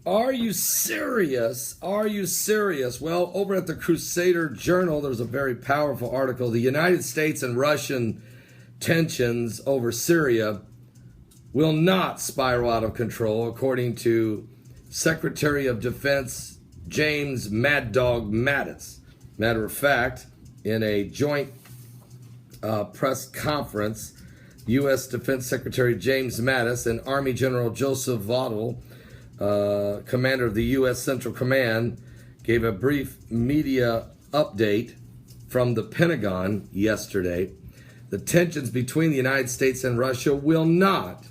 Are you serious? Are you serious? Well, over at the Crusader Journal, there's a very powerful article. The United States and Russian tensions over Syria will not spiral out of control, according to Secretary of Defense James Mad Dog Mattis. Matter of fact, in a joint press conference, U.S. Defense Secretary James Mattis and Army General Joseph Vaughtle, commander of the U.S. Central Command, gave a brief media update from the Pentagon yesterday. The tensions between the United States and Russia will not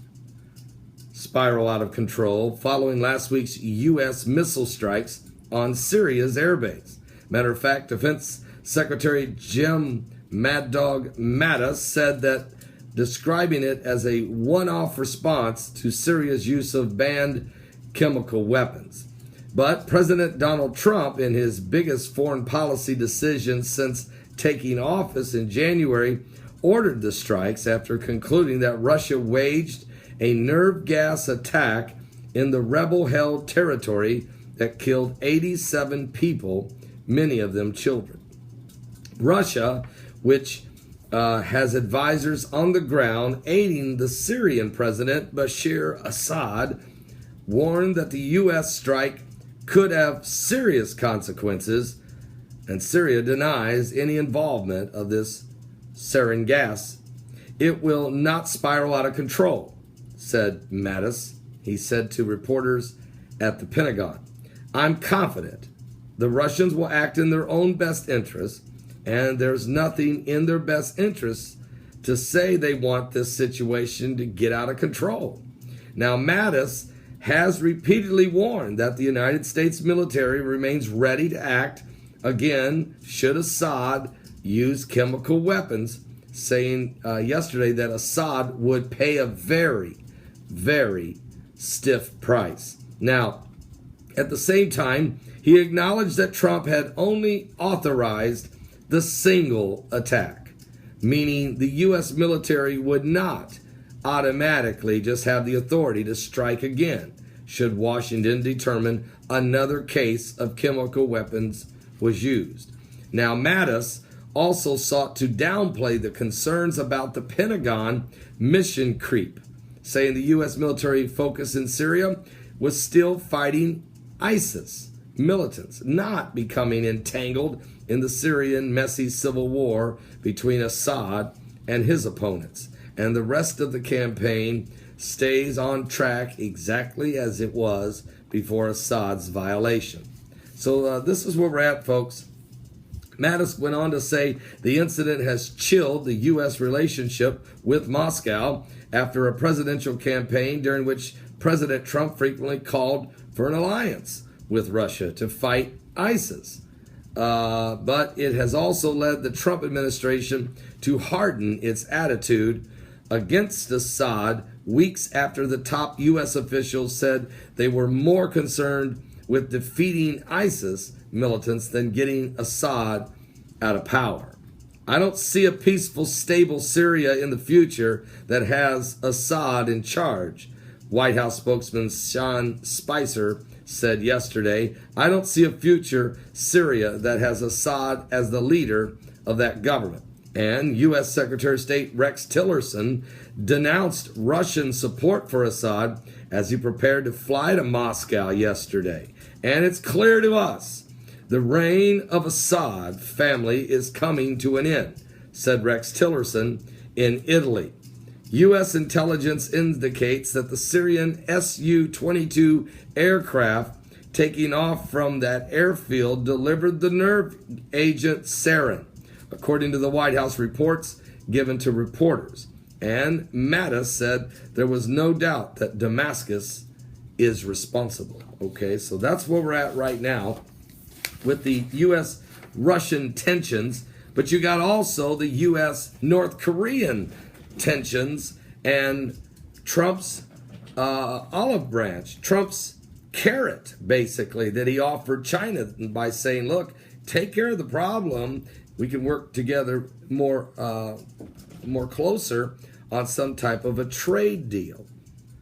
spiral out of control following last week's U.S. missile strikes on Syria's airbase. Matter of fact, Defense Secretary Jim Mad Dog Mattis said that, describing it as a one-off response to Syria's use of banned chemical weapons. But President Donald Trump, in his biggest foreign policy decision since taking office in January, ordered the strikes after concluding that Russia waged a nerve gas attack in the rebel-held territory that killed 87 people, many of them children. Russia, which has advisors on the ground aiding the Syrian president Bashar Assad, warned that the U.S. strike could have serious consequences, and Syria denies any involvement of this sarin gas. It will not spiral out of control, said Mattis. He said to reporters at the Pentagon, "I'm confident the Russians will act in their own best interests, and there's nothing in their best interests to say they want this situation to get out of control." Now, Mattis has repeatedly warned that the United States military remains ready to act again should Assad use chemical weapons, saying yesterday that Assad would pay a very, very stiff price. Now, at the same time, he acknowledged that Trump had only authorized the single attack, meaning the U.S. military would not automatically just have the authority to strike again should Washington determine another case of chemical weapons was used. Now, Mattis also sought to downplay the concerns about the Pentagon mission creep, saying the U.S. military focus in Syria was still fighting ISIS militants, not becoming entangled in the Syrian messy civil war between Assad and his opponents. And the rest of the campaign stays on track exactly as it was before Assad's violation. So this is where we're at, folks. Mattis went on to say the incident has chilled the U.S. relationship with Moscow after a presidential campaign during which President Trump frequently called for an alliance with Russia to fight ISIS. But it has also led the Trump administration to harden its attitude against Assad weeks after the top U.S. officials said they were more concerned with defeating ISIS militants than getting Assad out of power. I don't see a peaceful, stable Syria in the future that has Assad in charge, White House spokesman Sean Spicer said yesterday. I don't see a future Syria that has Assad as the leader of that government. And U.S. Secretary of State Rex Tillerson denounced Russian support for Assad as he prepared to fly to Moscow yesterday. And it's clear to us the reign of Assad family is coming to an end, said Rex Tillerson in Italy. U.S. intelligence indicates that the Syrian Su-22 aircraft taking off from that airfield delivered the nerve agent sarin, according to the White House reports given to reporters. And Mattis said there was no doubt that Damascus is responsible. Okay, so that's where we're at right now with the U.S.-Russian tensions. But you got also the U.S.-North Korean tensions and Trump's olive branch, Trump's carrot, basically, that he offered China by saying, look, take care of the problem. We can work together more closer on some type of a trade deal.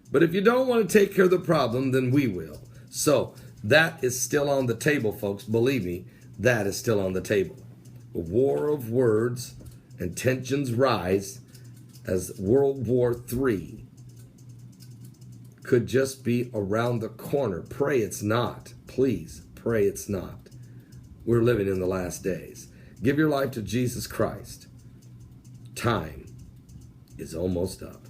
But if you don't want to take care of the problem, then we will. So that is still on the table, folks. Believe me, that is still on the table. A war of words and tensions rise as World War III could just be around the corner. Pray it's not. Please, pray it's not. We're living in the last days. Give your life to Jesus Christ. Time is almost up.